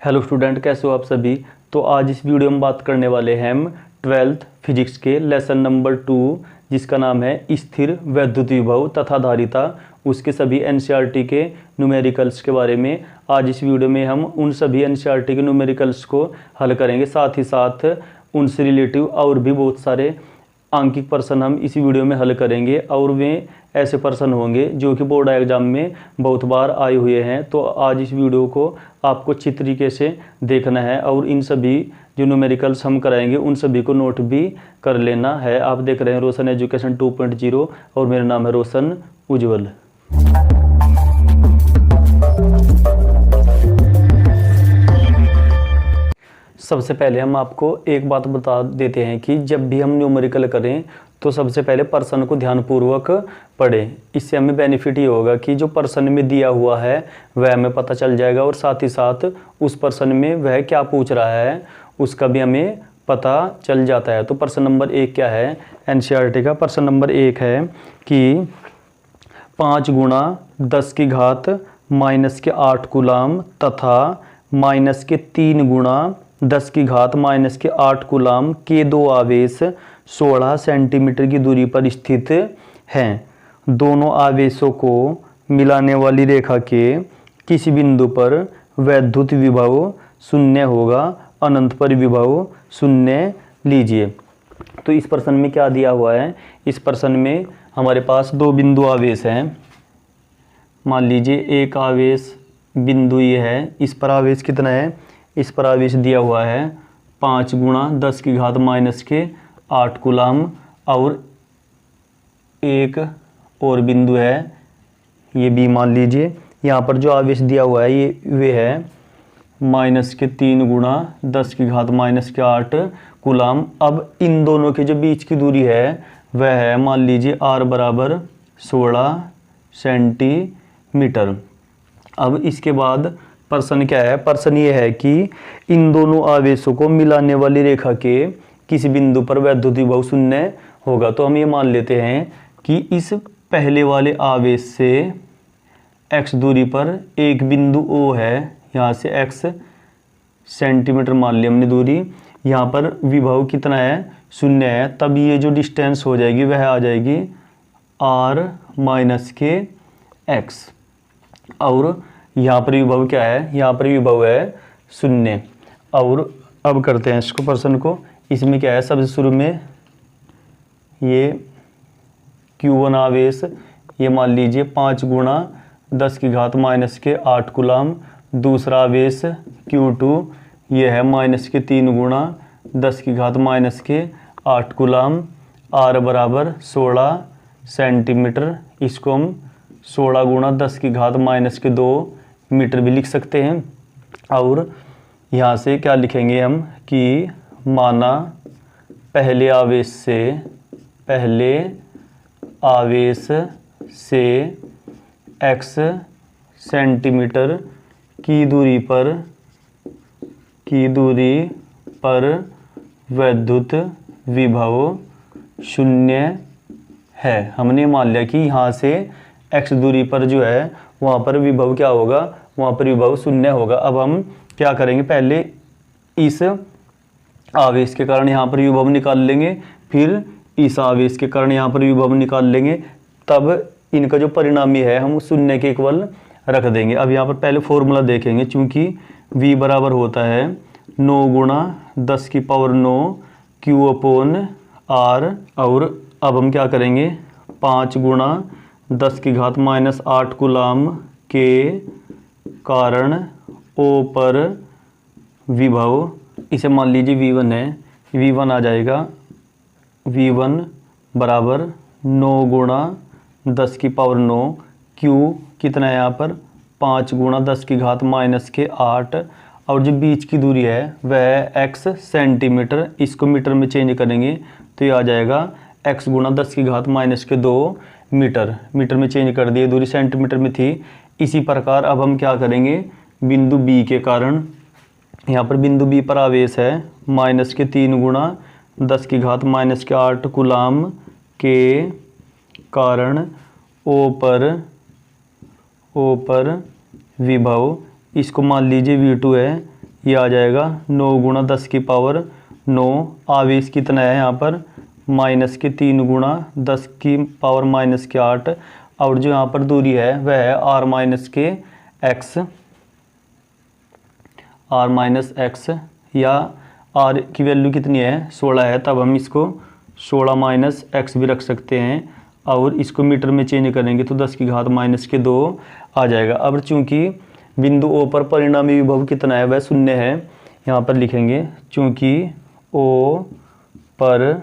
Hello student, कैसे हो आप सभी। तो आज इस वीडियो में बात करने वाले हैं हम 12th फिजिक्स के लेसन नंबर 2 जिसका नाम है स्थिर वैद्युत विभव तथा धारिता, उसके सभी एनसीईआरटी के न्यूमेरिकल्स के बारे में। आज इस वीडियो में हम उन सभी एनसीईआरटी के न्यूमेरिकल्स को हल करेंगे, साथ ही साथ उनसे रिलेटिव और भी बहुत सारे आंकिक प्रश्न हम इसी वीडियो में हल करेंगे। और वे ऐसे प्रश्न होंगे जो कि बोर्ड एग्जाम में बहुत बार आए हुए हैं। तो आज इस वीडियो को आपको अच्छी तरीके से देखना है और इन सभी जो न्यूमेरिकल्स हम कराएंगे उन सभी को नोट भी कर लेना है। आप देख रहे हैं रोशन एजुकेशन 2.0 और मेरा नाम है रोशन उज्ज्वल। सबसे पहले हम आपको एक बात बता देते हैं कि जब भी हम न्यूमेरिकल करें तो सबसे पहले प्रश्न को ध्यानपूर्वक पढ़ें। इससे हमें बेनिफिट ये होगा कि जो प्रश्न में दिया हुआ है वह हमें पता चल जाएगा और साथ ही साथ उस प्रश्न में वह क्या पूछ रहा है उसका भी हमें पता चल जाता है। तो प्रश्न नंबर 1 क्या है एनसीईआरटी का। प्रश्न नंबर 1 है कि 5 गुणा 10 की घात -8 कूलाम तथा -3 गुणा 10 की घात -8 कूलाम के दो आवेश 16 सेंटीमीटर की दूरी पर स्थित हैं। दोनों आवेशों को मिलाने वाली रेखा के किसी बिंदु पर वैद्युत विभव शून्य होगा, अनंत पर विभव शून्य लीजिए। तो इस प्रश्न में क्या दिया हुआ है, इस प्रश्न में हमारे पास दो बिंदु आवेश हैं। मान लीजिए एक आवेश बिंदु ये है, इस पर आवेश कितना है, इस पर आवेश दिया हुआ है 5 गुणा 10 की घात -8 कूलाम। और एक और बिंदु है ये भी मान लीजिए, यहाँ पर जो आवेश दिया हुआ है ये वे है -3 गुणा 10 की घात -8 कूलाम। अब इन दोनों के जो बीच की दूरी है वह है मान लीजिए r बराबर 16 सेंटीमीटर। अब इसके बाद प्रश्न क्या है, प्रश्न ये है कि इन दोनों आवेशों को मिलाने वाली रेखा के किसी बिंदु पर वैद्युत विभव शून्य होगा। तो हम ये मान लेते हैं कि इस पहले वाले आवेश से x दूरी पर एक बिंदु O है, यहाँ से x सेंटीमीटर मान लिया हमने दूरी, यहाँ पर विभव कितना है, शून्य है। तब ये जो डिस्टेंस हो जाएगी वह आ जाएगी r - x। और यहाँ पर विभव क्या है, यहाँ पर विभव है शून्य। और अब करते हैं इसको प्रश्न को। इसमें क्या है, सबसे शुरू में ये Q1 आवेश ये मान लीजिए 5 गुणा 10 की घात -8 कूलाम। दूसरा आवेश Q2 ये है -3 गुणा 10 की घात -8 कूलाम। R बराबर 16 सेंटीमीटर। इसको हम 16 गुणा 10 की घात -2 मीटर भी लिख सकते हैं। और यहाँ से क्या लिखेंगे हम कि माना पहले आवेश से x सेंटीमीटर की दूरी पर वैद्युत विभव शून्य है। हमने मान लिया कि यहाँ से x दूरी पर जो है वहाँ पर विभव क्या होगा, वहाँ पर विभव शून्य होगा। अब हम क्या करेंगे, पहले इस आवेश के कारण यहाँ पर विभव निकाल लेंगे, फिर इस आवेश के कारण यहाँ पर विभव निकाल लेंगे, तब इनका जो परिणामी है हम शून्य के इक्वल रख देंगे। अब यहाँ पर पहले फॉर्मूला देखेंगे, चूँकि v बराबर होता है 9 गुणा 10 की पावर 9 Q/R। और अब हम क्या करेंगे, 5 गुणा 10 की घात -8 कूलाम के कारण O पर विभव, इसे मान लीजिए V1 है, V1 आ जाएगा V1 बराबर 9 गुणा 10 की पावर 9 Q कितना है यहाँ पर 5 गुणा 10 की घात -8। और जो बीच की दूरी है वह है x सेंटीमीटर। इसको मीटर में चेंज करेंगे तो ये आ जाएगा x गुणा 10 की घात -2 मीटर। मीटर में चेंज कर दिए, दूरी सेंटीमीटर में थी। इसी प्रकार अब हम क्या करेंगे, बिंदु B के कारण, यहाँ पर बिंदु B पर आवेश है -3 गुणा 10 की घात -8 कूलाम के कारण O पर विभव, इसको मान लीजिए V2 है, ये आ जाएगा 9 गुणा 10 की पावर 9। आवेश कितना है यहाँ पर माइनस के 3 गुणा 10 की पावर माइनस के 8। और जो यहाँ पर दूरी है वह है r माइनस के x, r माइनस x, या r की वैल्यू कितनी है 16 है, तब हम इसको 16 माइनस x भी रख सकते हैं और इसको मीटर में चेंज करेंगे तो 10 की घात माइनस के 2 आ जाएगा। अब चूंकि बिंदु O पर परिणामी विभव कितना है वह 0 है, यहाँ पर लिखेंगे चूंकि O पर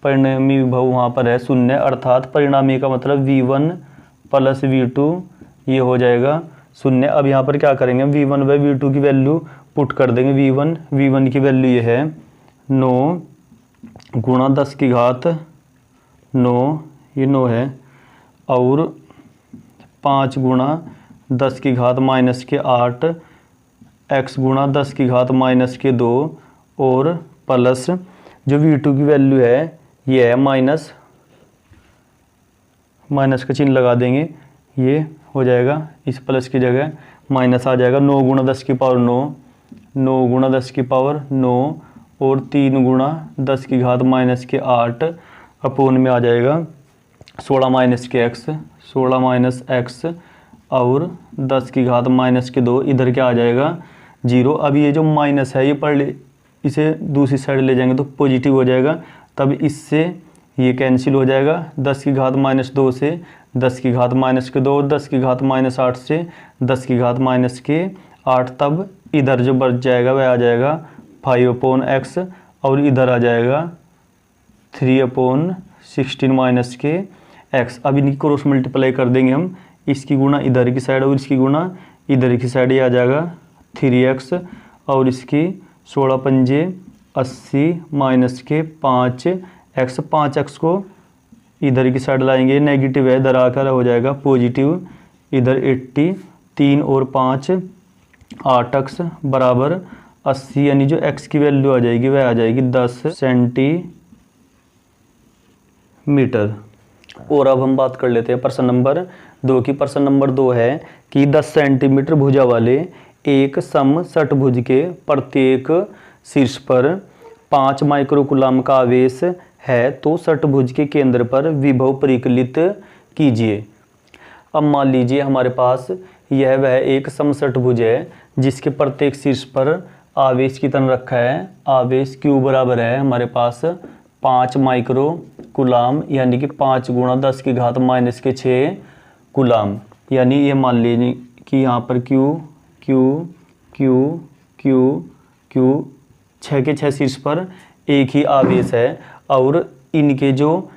परिणामी विभव वहाँ पर है 0, अर्थात परिणामी का मतलब V1 प्लस V2 ये हो जाएगा 0। अब यहाँ पर क्या करेंगे V1 व V2 की वैल्यू पुट कर देंगे। V1 की वैल्यू ये है 9 गुणा 10 की घात 9, ये 9 है, और 5 गुणा 10 की घात माइनस के 8 x गुणा 10 की घात माइनस के 2 और प्लस जो V2 की वैल्यू है ये है माइनस का चिन्ह लगा देंगे, ये हो जाएगा इस प्लस की जगह माइनस आ जाएगा। 9 गुणा 10 की पावर 9 गुणा 10 की पावर 9 और 3 गुणा 10 की घात माइनस के 8 अपोन में आ जाएगा 16 माइनस के x और 10 की घात माइनस के 2, इधर क्या आ जाएगा 0। अब ये जो माइनस है ये इसे दूसरी साइड ले जाएंगे तो पॉजिटिव हो जाएगा, तब इससे ये कैंसिल हो जाएगा। 10 की घात माइनस 2 से 10 की घात माइनस के 2 और 10 की घात माइनस 8 से 10 की घात माइनस के 8, तब इधर जो बच जाएगा वह आ जाएगा 5/x और इधर आ जाएगा 3/16 माइनस के x। अब इनकी क्रॉस मल्टीप्लाई कर देंगे हम, इसकी गुणा इधर की साइड और इसकी गुणा इधर की साइड, ये आ जाएगा 3x और इसकी 16 पंजे 80 माइनस के 5x। 5x को इधर की साइड लाएंगे, नेगेटिव है, इधर आकर हो जाएगा पॉजिटिव, इधर 80, 3 और 5 8x बराबर 80, यानी जो x की वैल्यू आ जाएगी वह आ जाएगी 10 सेंटीमीटर। और अब हम बात कर लेते हैं प्रश्न नंबर 2 की। प्रश्न नंबर 2 है कि 10 सेंटीमीटर भुजा वाले एक सम षटभुज के प्रत्येक शीर्ष पर 5 माइक्रोकूलम का आवेश है, तो षटभुज के केंद्र पर विभव परिकलित कीजिए। अब मान लीजिए हमारे पास यह वह एक समषटभुज है जिसके प्रत्येक शीर्ष पर आवेश कितना रखा है, आवेश Q बराबर है हमारे पास 5 माइक्रोकूलम, यानी कि 5 गुणा 10 की घात माइनस के 6 कूलम। यानी ये मान लीजिए कि यहाँ पर Q 6 के 6 शीर्ष पर एक ही आवेश है और इनके जो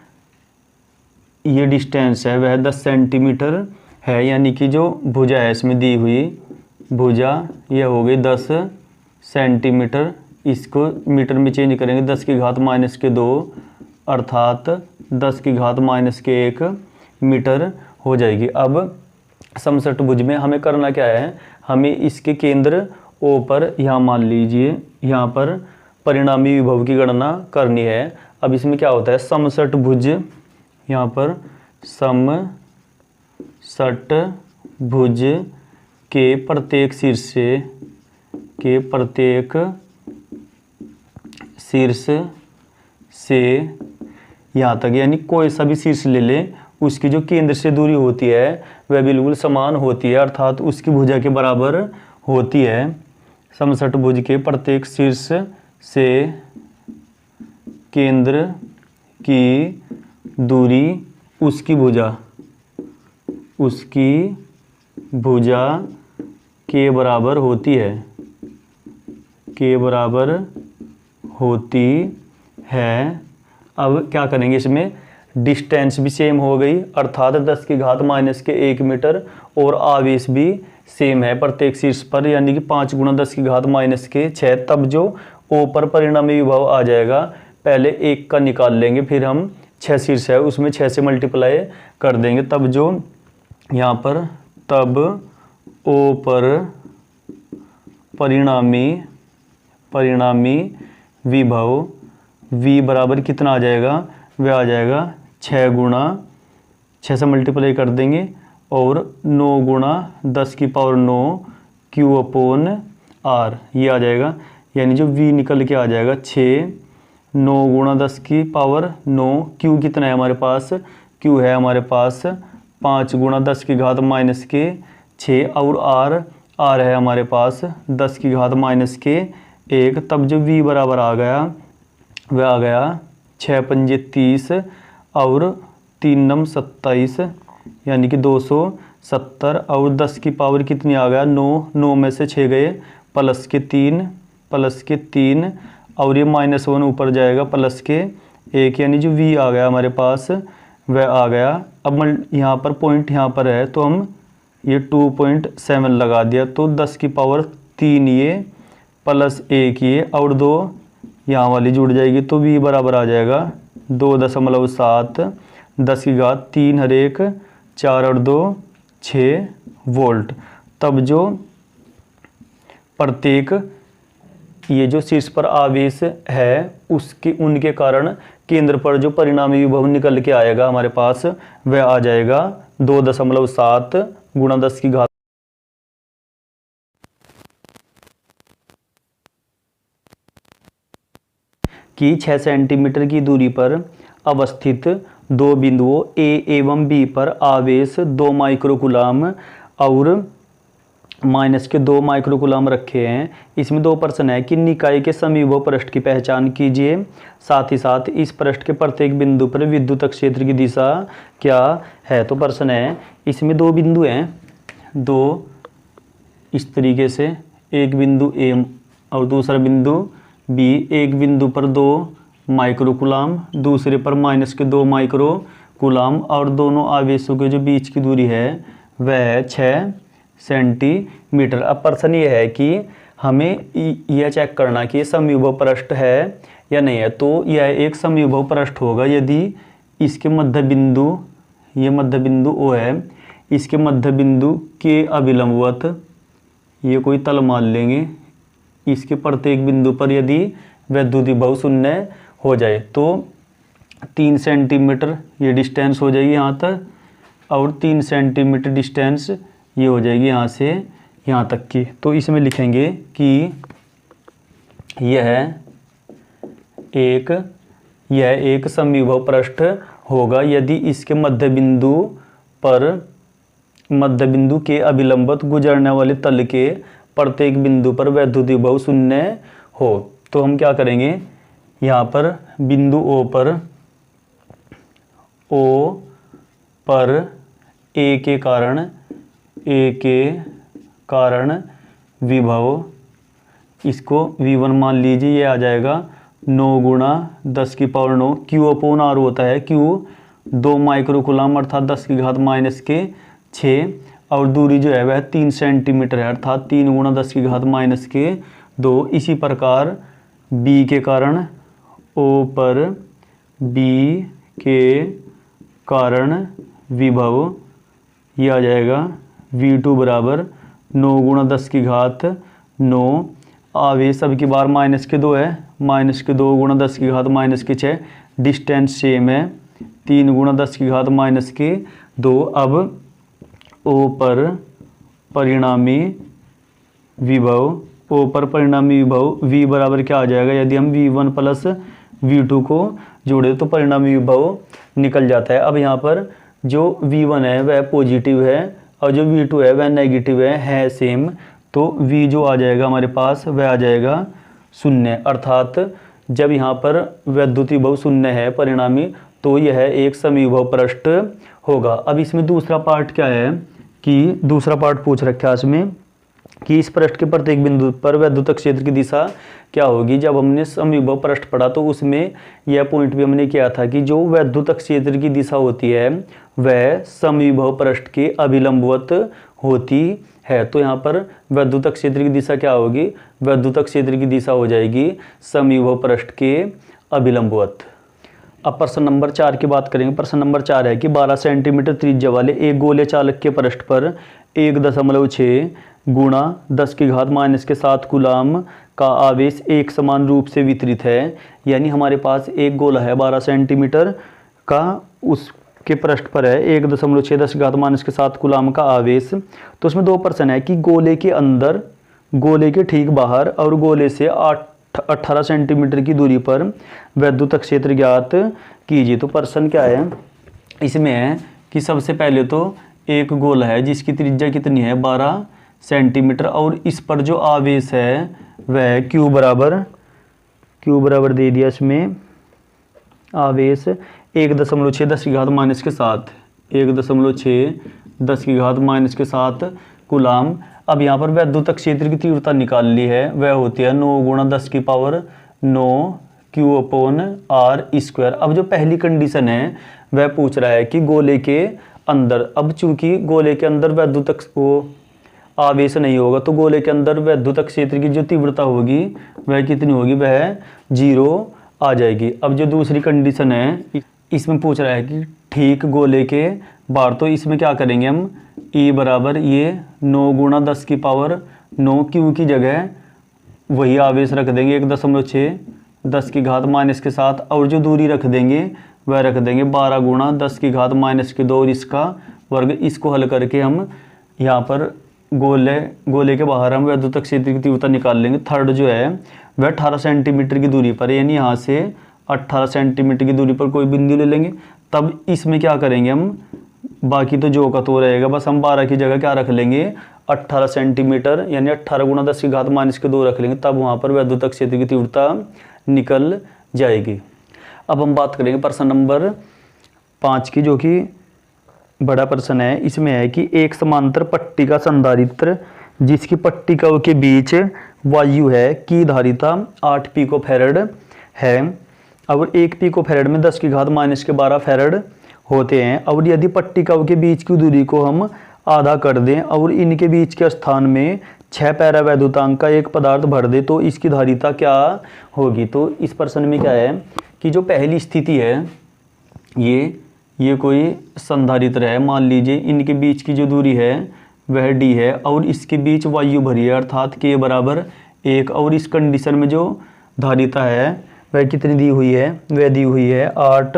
ये डिस्टेंस है वह 10 सेंटीमीटर है, यानी कि जो भुजा है इसमें दी हुई भुजा यह हो गई 10 सेंटीमीटर। इसको मीटर में चेंज करेंगे 10 की घात माइनस के 2 अर्थात 10 की घात माइनस के 1 मीटर हो जाएगी। अब समषटभुज में हमें करना क्या है, हमें इसके केंद्र O पर यहाँ मान लीजिए यहाँ पर परिणामी विभव की गणना करनी है। अब इसमें क्या होता है, समषटभुज, यहाँ पर समषटभुज के प्रत्येक शीर्ष से यहाँ तक, यानी कोई सा भी शीर्ष ले ले, उसकी जो केंद्र से दूरी होती है वह बिल्कुल समान होती है, अर्थात उसकी भुजा के बराबर होती है। समषटभुज के प्रत्येक शीर्ष से केंद्र की दूरी उसकी भुजा के बराबर होती है। अब क्या करेंगे, इसमें डिस्टेंस भी सेम हो गई, अर्थात 10 की घात माइनस के 1 मीटर, और आवेश भी सेम है प्रत्येक शीर्ष पर, यानी कि 5 गुणा 10 की घात माइनस के 6। तब जो O पर परिणामी विभव आ जाएगा, पहले 1 का निकाल लेंगे, फिर हम 6 शीर्ष है उसमें 6 से मल्टीप्लाई कर देंगे, तब जो यहाँ पर तब O पर परिणामी विभव V बराबर कितना आ जाएगा, वह आ जाएगा 6 गुणा 6 से मल्टीप्लाई कर देंगे और 9 गुणा 10 की पावर 9 Q अपॉन R ये आ जाएगा, यानी जो V निकल के आ जाएगा 6 9 गुणा 10 की पावर 9 Q कितना है हमारे पास, Q है हमारे पास 5 गुणा 10 की घात माइनस के 6 और R है हमारे पास 10 की घात माइनस के 1। तब जो V बराबर आ गया वह आ गया 6 पंजे 30 और 3 नम 27 यानी कि 270 और 10 की पावर कितनी आ गया 9 9 में से 6 गए प्लस के 3 और ये -1 ऊपर जाएगा प्लस के 1 यानी जो V आ गया हमारे पास वह आ गया। अब यहाँ पर पॉइंट यहाँ पर है तो हम ये 2.7 लगा दिया, तो 10 की पावर 3 ये प्लस 1 ये और 2 यहाँ वाली जुड़ जाएगी, तो V बराबर आ जाएगा 2.7 10 की घात 3 हर एक 4 और 2 6 वोल्ट। तब जो प्रत्येक ये जो शीर्ष पर आवेश है उनके कारण केंद्र पर जो परिणामी विभव निकल के आएगा हमारे पास वह आ जाएगा 2.7 गुणा 10 की घात की 6 सेंटीमीटर की दूरी पर अवस्थित दो बिंदुओं A एवं B पर आवेश 2 माइक्रोकूलाम और -2 माइक्रोकूलाम रखे हैं। इसमें 2 प्रश्न है कि निकाय के समविभव पृष्ठ की पहचान कीजिए, साथ ही साथ इस पृष्ठ के प्रत्येक बिंदु पर विद्युत क्षेत्र की दिशा क्या है। तो प्रश्न है इसमें 2 बिंदु हैं, 2 इस तरीके से, एक बिंदु A और दूसरा बिंदु B। एक बिंदु पर 2 माइक्रोकूलाम, दूसरे पर -2 माइक्रोकूलाम और दोनों आवेशों के जो बीच की दूरी है वह है 6 सेंटीमीटर। अब प्रश्न ये है कि हमें यह चेक करना कि ये समविभव पृष्ठ है या नहीं है। तो यह एक समविभव पृष्ठ होगा यदि इसके मध्य बिंदु, ये मध्य बिंदु O है, इसके मध्य बिंदु के अभिलंबवत ये कोई तल मान लेंगे, इसके प्रत्येक बिंदु पर यदि विद्युत विभव शून्य हो जाए तो 3 सेंटीमीटर ये डिस्टेंस हो जाएगी यहाँ तक और 3 सेंटीमीटर डिस्टेंस ये हो जाएगी यहाँ से यहाँ तक की। तो इसमें लिखेंगे कि यह एक समविभव पृष्ठ होगा यदि इसके मध्य बिंदु के अभिलंबत गुजरने वाले तल के प्रत्येक बिंदु पर विद्युत विभव शून्य हो। तो हम क्या करेंगे, यहाँ पर बिंदु O पर A के कारण विभव, इसको V1 मान लीजिए, ये आ जाएगा 9 गुणा 10 की पावर 9 Q अपॉन R होता है, Q 2 माइक्रोकूलाम अर्थात 10 की घात -6 और दूरी जो है वह 3 सेंटीमीटर है अर्थात 3 गुणा 10 की घात -2। इसी प्रकार B के कारण O पर B के कारण विभव ये आ जाएगा V2 बराबर 9 गुणा 10 की घात 9, आवेश अब की बार -2 है, -2 गुणा 10 की घात -6, डिस्टेंस सेम है 3 गुणा 10 की घात -2। अब O पर परिणामी विभव V बराबर क्या आ जाएगा, यदि हम V1 प्लस V2 को जोड़े तो परिणामी विभव निकल जाता है। अब यहाँ पर जो V1 है वह पॉजिटिव है और जो V2 है वह नेगेटिव है सेम, तो V जो आ जाएगा हमारे पास वह आ जाएगा 0, अर्थात जब यहाँ पर विद्युत विभव 0 है परिणामी तो यह एक समविभव पृष्ठ होगा। अब इसमें दूसरा पार्ट क्या है कि दूसरा पार्ट पूछ रखा है इसमें कि इस पृष्ठ के प्रत्येक बिंदु पर विद्युत क्षेत्र की दिशा क्या होगी। जब हमने समविभव पृष्ठ पढ़ा तो उसमें यह पॉइंट भी हमने किया था कि जो विद्युत क्षेत्र की दिशा होती है वह समविभव पृष्ठ के अभिलंबवत होती है। तो यहाँ पर विद्युत क्षेत्र की दिशा क्या होगी, विद्युत क्षेत्र की दिशा हो जाएगी समविभव पृष्ठ के अभिलंबवत। अब प्रश्न नंबर 4 की बात करेंगे। प्रश्न नंबर 4 है कि 12 सेंटीमीटर त्रिज्या वाले एक गोले चालक के पृष्ठ पर 1.6 गुणा 10 की घात -7 कूलाम का आवेश एक समान रूप से वितरित है। यानी हमारे पास एक गोला है 12 सेंटीमीटर का, के पृष्ठ पर है 1.6 के 7 कूलाम का आवेश। तो उसमें दो प्रश्न है कि गोले के अंदर, गोले के ठीक बाहर और गोले से 18 सेंटीमीटर की दूरी पर वैद्युत क्षेत्र ज्ञात कीजिए। तो प्रश्न क्या है इसमें है कि सबसे पहले तो एक गोला है जिसकी त्रिज्या कितनी है 12 सेंटीमीटर और इस पर जो आवेश है वह क्यू बराबर दे दिया इसमें आवेश 1.6 10 की घात माइनस के 7 1.6 10 की घात माइनस के 7 कूलाम। अब यहाँ पर वैद्युत क्षेत्र की तीव्रता निकाल ली है, वह होती है 9 गुणा 10 की power 9 q upon r square. अब जो पहली कंडीशन है वह पूछ रहा है कि गोले के अंदर, अब चूंकि गोले के अंदर वैद्युत आवेश नहीं होगा तो गोले के अंदर वैद्युत क्षेत्र की जो तीव्रता होगी वह कितनी होगी, वह 0 आ जाएगी। अब जो दूसरी कंडीशन है इसमें पूछ रहा है कि ठीक गोले के बाहर, तो इसमें क्या करेंगे हम E बराबर ये 9 गुणा 10 की पावर 9 क्यू की जगह वही आवेश रख देंगे 1.6 10 की घात माइनस के 7 और जो दूरी रख देंगे वह रख देंगे 12 गुणा 10 की घात माइनस के 2 और इसका वर्ग। इसको हल करके हम यहाँ पर गोले के बाहर हम वैद्युत क्षेत्र की तीव्रता निकाल लेंगे। थर्ड जो है वह 18 सेंटीमीटर की दूरी पर, यानी यहाँ से 18 सेंटीमीटर की दूरी पर कोई बिंदु ले लेंगे। तब इसमें क्या करेंगे हम, बाकी तो जो का तो रहेगा, बस हम 12 की जगह क्या रख लेंगे 18 सेंटीमीटर यानी 18 गुणा 10 की घात माइनस के 2 रख लेंगे, तब वहाँ पर वैद्युत क्षेत्र की तीव्रता निकल जाएगी। अब हम बात करेंगे प्रश्न नंबर 5 की, जो कि बड़ा प्रश्न है। इसमें है कि एक समांतर पट्टिका संधारित्र जिसकी पट्टिकाओं के बीच वायु है की धारिता 8 पिकोफैरड है और 1 पिकोफैरड में 10 की घात माइनस के 12 फैरड होते हैं। और यदि पट्टिकाओं के बीच की दूरी को हम आधा कर दें और इनके बीच के स्थान में 6 पैरा वैद्युतांक का एक पदार्थ भर दे तो इसकी धारिता क्या होगी। तो इस प्रश्न में क्या है कि जो पहली स्थिति है ये कोई संधारित्र है, मान लीजिए इनके बीच की जो दूरी है वह d है और इसके बीच वायु भरी है अर्थात k बराबर 1 और इस कंडीशन में जो धारिता है वह कितनी दी हुई है, वह दी हुई है 8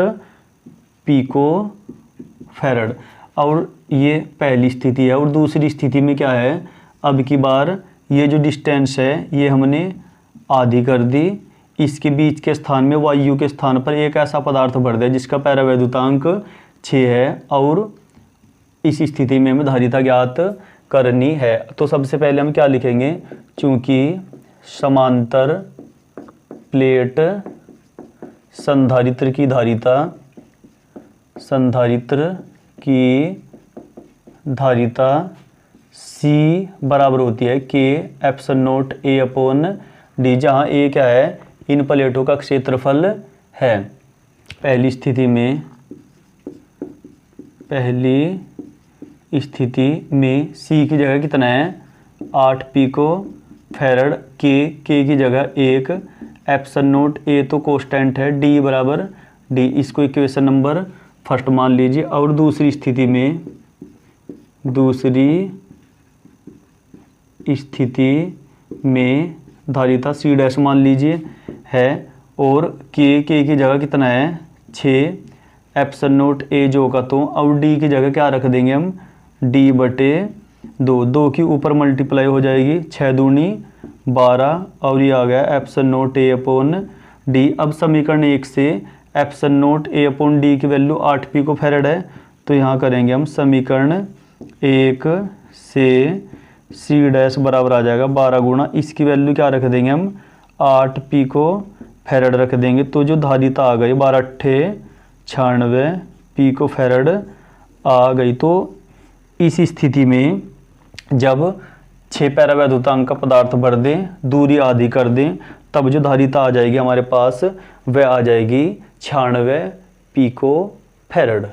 पिको फैरड। और ये पहली स्थिति है। और दूसरी स्थिति में क्या है, अब की बार ये जो डिस्टेंस है ये हमने आधी कर दी, इसके बीच के स्थान में वायु के स्थान पर एक ऐसा पदार्थ भर दिया जिसका पैरावैद्युतांक 6 है और इस स्थिति में हमें धारिता ज्ञात करनी है। तो सबसे पहले हम क्या लिखेंगे, चूंकि समांतर प्लेट संधारित्र की धारिता C बराबर होती है K epsilon not A upon D, जहाँ A क्या है इन प्लेटों का क्षेत्रफल है। पहली स्थिति में C की जगह कितना है 8 पिको फैरड, K की जगह 1 एप्सिलॉन नॉट A तो कांस्टेंट है, D बराबर D, इसको इक्वेशन नंबर फर्स्ट मान लीजिए। और दूसरी स्थिति में धारिता C डैश मान लीजिए है और K की जगह कितना है 6 एप्सिलॉन नॉट A जो का तो, और D की जगह क्या रख देंगे हम D बटे 2 की ऊपर मल्टीप्लाई हो जाएगी 6 दूनी 12 और ये आ गया epsilon not A upon D। अब समीकरण 1 से epsilon not A upon D की वैल्यू 8 पिको फैरड है, तो यहाँ करेंगे हम समीकरण 1 से C डैश बराबर आ जाएगा 12 गुणा, इसकी वैल्यू क्या रख देंगे हम 8 पिको फैरड रख देंगे। तो जो धारिता आ गई 12 अट्ठे 96 पिको फैरड आ गई। तो इस स्थिति में जब 6 पैरा वैद्युतांक का पदार्थ भर दें, दूरी आधी कर दें, तब जो धारिता आ जाएगी हमारे पास वह आ जाएगी 96 पिको फैरड।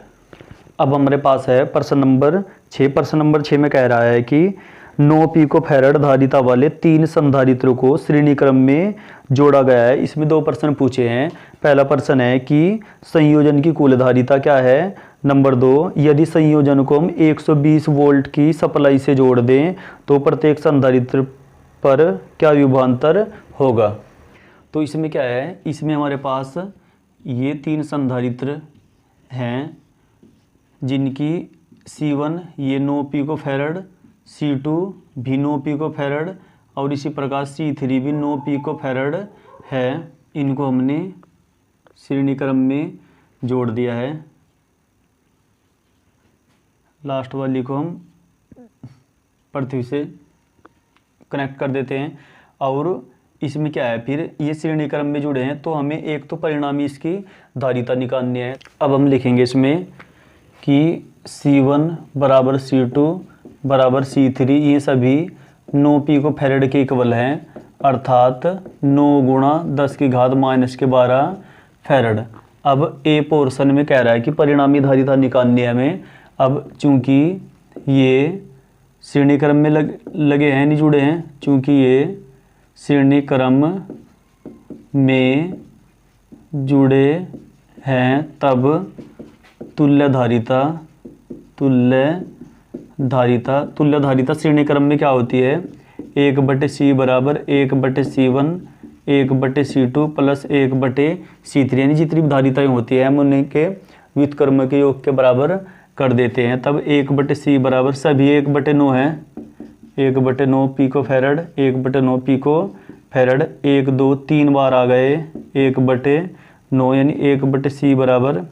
अब हमारे पास है प्रश्न नंबर 6। प्रश्न नंबर 6 में कह रहा है कि 9 पिको फैरड धारिता वाले 3 संधारित्रों को श्रेणी क्रम में जोड़ा गया है। इसमें 2 प्रश्न पूछे हैं। पहला प्रश्न है कि संयोजन की कुल धारिता क्या है। नंबर 2, यदि संयोजन को हम 120 वोल्ट की सप्लाई से जोड़ दें तो प्रत्येक संधारित्र पर क्या विभवांतर होगा। तो इसमें क्या है, इसमें हमारे पास ये 3 संधारित्र हैं जिनकी C1 ये 9 पिकोफैरड, C2 भी 9 पिकोफैरड और इसी प्रकार C3 भी 9 पिकोफैरड है। इनको हमने श्रेणी क्रम में जोड़ दिया है। लास्ट वाली को हम पृथ्वी से कनेक्ट कर देते हैं। और इसमें क्या है, फिर ये श्रेणी क्रम में जुड़े हैं तो हमें एक तो परिणामी इसकी धारिता निकालनी है। अब हम लिखेंगे इसमें कि C1 बराबर C2 बराबर C3 ये सभी 9 पिकोफैरड के इक्वल हैं, अर्थात 9 गुणा 10 की घात -12 फैरड। अब ए पोर्शन में कह रहा है कि परिणामी धारिता निकालनी है हमें। अब चूंकि ये श्रेणी क्रम में लगे हैं, नहीं जुड़े हैं, चूंकि ये श्रेणी क्रम में जुड़े हैं तब तुल्य धारिता श्रेणी क्रम में क्या होती है, 1/C बराबर 1/C1 1/C2 प्लस 1/C3 यानी जितनी भी धारिताएं होती है हम उनके व्युत्क्रम के योग के बराबर कर देते हैं। तब 1/C बराबर सभी 1/9 है, 1/9 पिकोफैरड 1/9 पिकोफैरड 1 2 3 बार आ गए 1/9 यानी 1/C बराबर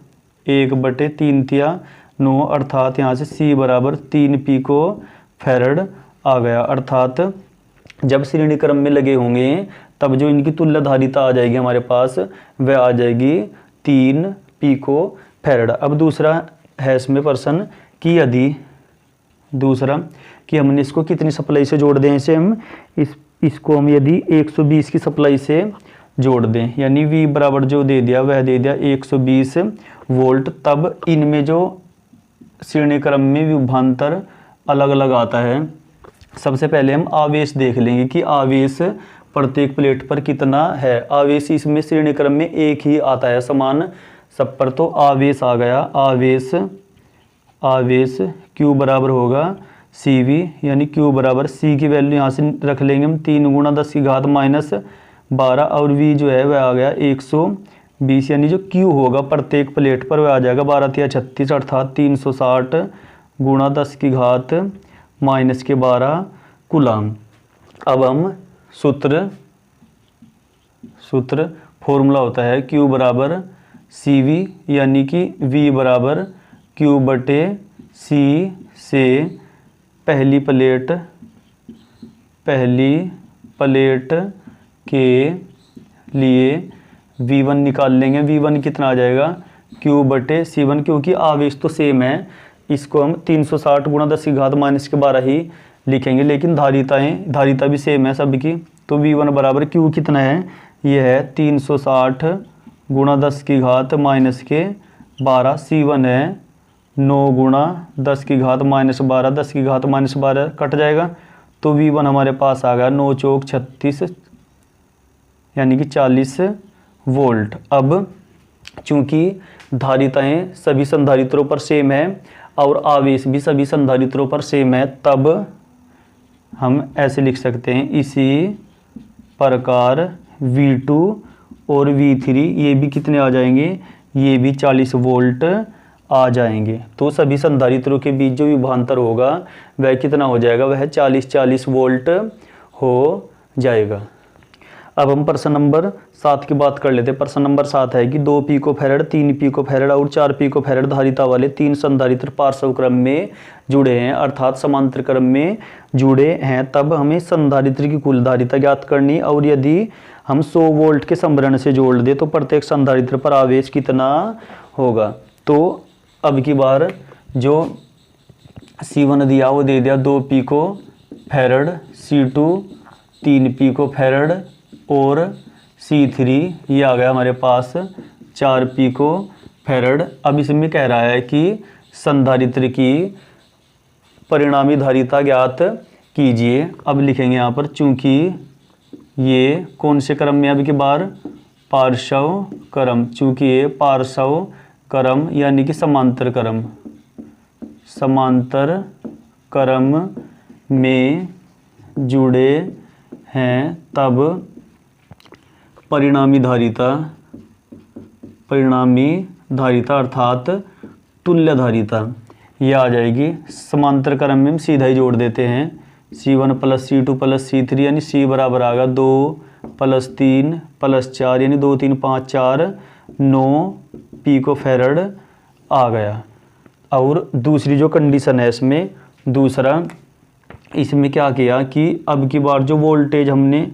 1/3 9 अर्थात यहाँ से C बराबर 3 पिकोफैरड आ गया। अर्थात जब श्रेणी क्रम में लगे होंगे तब जो इनकी तुल्य धारिता आ जाएगी हमारे पास वह आ जाएगी 3 पिकोफैरड। अब दूसरा है इसमें प्रश्न कि यदि दूसरा कि हमने इसको कितनी सप्लाई से जोड़ दें, इसे हम इसको हम यदि 120 की सप्लाई से जोड़ दें यानी V बराबर जो दे दिया वह दे दिया 120 वोल्ट, तब इनमें जो श्रेणी क्रम में विभवांतर अलग अलग आता है। सबसे पहले हम आवेश देख लेंगे कि आवेश प्रत्येक प्लेट पर कितना है। आवेश इसमें श्रेणी क्रम में एक ही आता है समान सब पर, तो आवेश आ गया, आवेश Q बराबर होगा CV यानी Q बराबर C की वैल्यू यहाँ से रख लेंगे हम 3 गुणा 10 की घात -12 और V जो है वह आ गया 120 यानी जो Q होगा प्रत्येक प्लेट पर वह आ जाएगा 12 × 36 अर्थात 360 गुणा 10 की घात -12 कूलम। अब हम सूत्र फॉर्मूला होता है Q बराबर CV यानी कि V बराबर Q/C से पहली प्लेट के लिए V1 निकाल लेंगे। V1 कितना आ जाएगा Q/C1 क्योंकि आवेश तो सेम है, इसको हम 360 गुणा 10 की घात -12 ही लिखेंगे, लेकिन धारिता भी सेम है सबकी। तो V1 बराबर Q कितना है, यह है 360 गुणा 10 की घात -12, C1 है 9 गुणा 10 की घात -12, 10 की घात -12 कट जाएगा तो V1 हमारे पास आ गया 9 चौक 36 यानी कि 40 वोल्ट। अब चूंकि धारिताएं सभी संधारित्रों पर सेम है और आवेश भी सभी संधारित्रों पर सेम है, तब हम ऐसे लिख सकते हैं इसी प्रकार V2 और V3 ये भी कितने आ जाएंगे, ये भी 40 वोल्ट आ जाएंगे। तो सभी संधारित्रों के बीच जो विभवांतर होगा वह कितना हो जाएगा, वह 40 वोल्ट हो जाएगा। अब हम प्रश्न नंबर 7 की बात कर लेते हैं। प्रश्न नंबर 7 है कि 2 पिकोफैरड 3 पिकोफैरड और 4 पिकोफैरड धारिता वाले 3 संधारित्र पार्श्व क्रम में जुड़े हैं अर्थात समांतर क्रम में जुड़े हैं, तब हमें संधारित्र की कुल धारिता ज्ञात करनी और यदि हम 100 वोल्ट के संभरण से जोड़ दे तो प्रत्येक संधारित्र पर आवेश कितना होगा। तो अब की बार जो C1 दिया वो दे दिया 2 पिकोफैरड, C2 3 पिकोफैरड और C3 ये आ गया हमारे पास 4 पिकोफैरड। अब इसमें कह रहा है कि संधारित्र की परिणामी धारिता ज्ञात कीजिए। अब लिखेंगे यहाँ पर, चूंकि ये कौन से क्रम में, अब की बार पार्श्व क्रम, चूंकि ये पार्श्व क्रम यानी कि समांतर क्रम में जुड़े हैं, तब परिणामी धारिता अर्थात तुल्य धारिता ये आ जाएगी। समांतर क्रम में हम सीधा ही जोड़ देते हैं, C1 + C2 + C3 यानी C बराबर आ गया 2 + 3 + 4 यानी 2 3 5 4 9 पिकोफैरड आ गया। और दूसरी जो कंडीशन है इसमें, दूसरा इसमें क्या किया कि अब की बार जो वोल्टेज हमने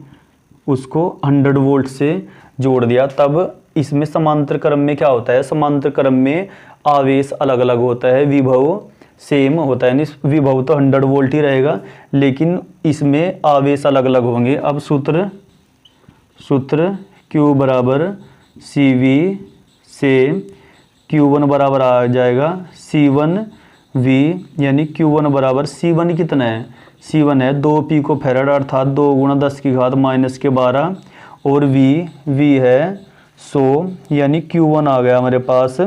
उसको 100 वोल्ट से जोड़ दिया, तब इसमें समांतर क्रम में क्या होता है, समांतर क्रम में आवेश अलग अलग होता है, विभव सेम होता है, यानी विभव तो 100 वोल्ट ही रहेगा लेकिन इसमें आवेश अलग अलग होंगे। अब सूत्र Q बराबर CV से Q1 बराबर आ जाएगा C1V, यानी Q1 बराबर C1 कितना है, C1 है 2 पिकोफैरड अर्थात 2 × 10⁻⁻12 और V है 100, यानी Q1 आ गया हमारे पास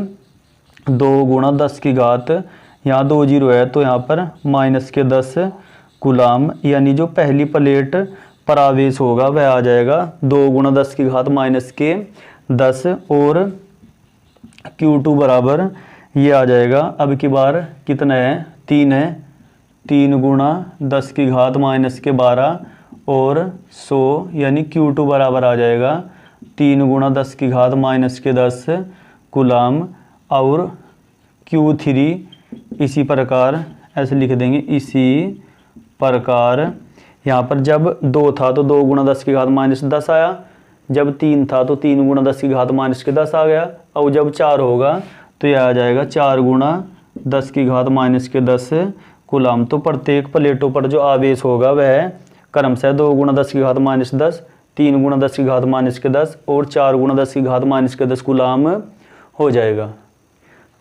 2 × 10 यहाँ 2 जीरो है तो यहाँ पर -10 कूलाम, यानी जो पहली प्लेट पर आवेश होगा वह आ जाएगा 2 × 10 और Q2 बराबर ये आ जाएगा, अब की बार कितना है 3 है, 3 × 10⁻12 और 100, यानी Q2 बराबर आ जाएगा 3 × 10⁻10 कूलाम। और Q3 इसी प्रकार ऐसे लिख देंगे, इसी प्रकार यहाँ पर जब 2 था तो 2 × 10⁻10 आया, जब 3 था तो 3 × 10⁻10 आ गया, और जब 4 होगा तो यह आ जाएगा 4 × 10⁻10 कूलाम। तो प्रत्येक प्लेटों पर जो आवेश होगा वह क्रमशः 2 × 10⁻10, 3 × 10⁻10 और 4 × 10⁻10 कूलाम हो जाएगा।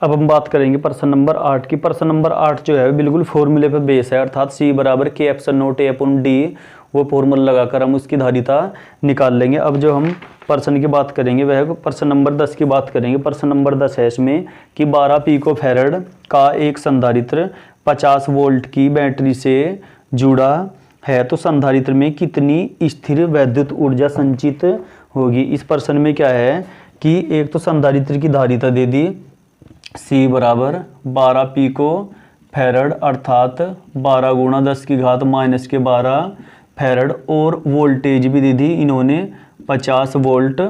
अब हम बात करेंगे प्रश्न नंबर 8 की। प्रश्न नंबर 8 जो है बिल्कुल फॉर्मूले पे बेस है, अर्थात C बराबर K∞A/D, वो फॉर्मूला लगाकर हम उसकी धारिता निकाल लेंगे। अब जो हम प्रश्न की बात करेंगे वह प्रश्न नंबर 10 की बात करेंगे। प्रश्न नंबर 10 है इसमें कि 12 पिकोफैरड का एक संधारित्र 50 वोल्ट की बैटरी से जुड़ा है तो संधारित्र में कितनी स्थिर वैद्युत ऊर्जा संचित होगी। इस प्रश्न में क्या है कि एक तो संधारित्र की धारिता दे दी C बराबर 12 पिकोफैरड अर्थात 12 × 10⁻12 फैरड, और वोल्टेज भी दे दी इन्होंने 50 वोल्ट।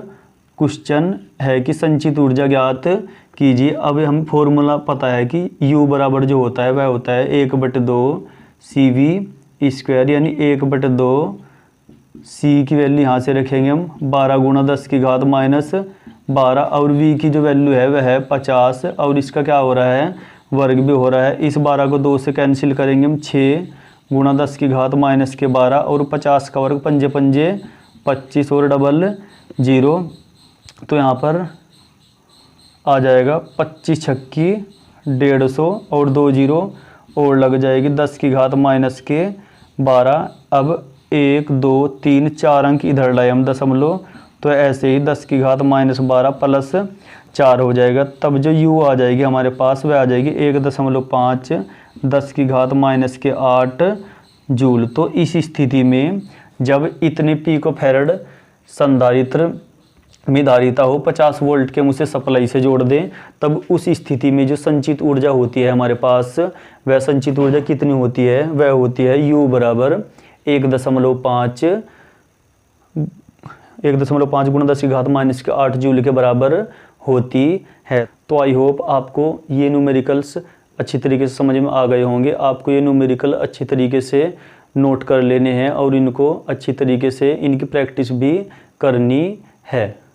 क्वेश्चन है कि संचित ऊर्जा ज्ञात कीजिए। अब हम फॉर्मूला पता है कि U बराबर जो होता है वह होता है 1/2 CV², यानी 1/2 C की वैल्यू यहाँ से रखेंगे हम 12 × 10⁻12 और V की जो वैल्यू है वह है 50 और इसका क्या हो रहा है वर्ग भी हो रहा है। इस 12 को 2 से कैंसिल करेंगे हम, 6 × 10⁻12 और 50 का वर्ग 5 5 25 और डबल 0, तो यहाँ पर आ जाएगा 25 छक्की 150 और 2 जीरो और लग जाएगी 10⁻12। अब 1 2 3 4 अंक इधर लाए हम दशमलव, तो ऐसे ही 10⁻12 प्लस 4 हो जाएगा। तब जो U आ जाएगी हमारे पास वह आ जाएगी 1.5 10⁻8 जूल। तो इस स्थिति में जब इतने पिकोफैरड संधारित्र में धारिता हो 50 वोल्ट के मुझसे सप्लाई से जोड़ दें, तब उस स्थिति में जो संचित ऊर्जा होती है हमारे पास वह संचित ऊर्जा कितनी होती है, वह होती है U बराबर 1.5 × 10⁻8 जूल के बराबर होती है। तो आई होप आपको ये न्यूमेरिकल्स अच्छी तरीके से समझ में आ गए होंगे। आपको ये न्यूमेरिकल अच्छी तरीके से नोट कर लेने हैं और इनको अच्छी तरीके से इनकी प्रैक्टिस भी करनी है।